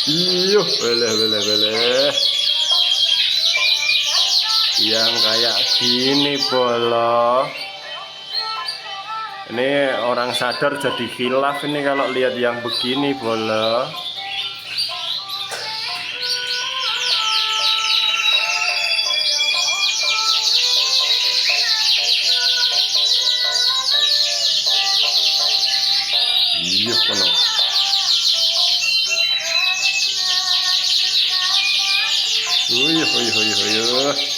Iyo, boleh. Yang kayak gini bolo. Ini orang sadar jadi khilaf ini kalau lihat yang begini bolo. Iya penuh. Uyuh. Lah.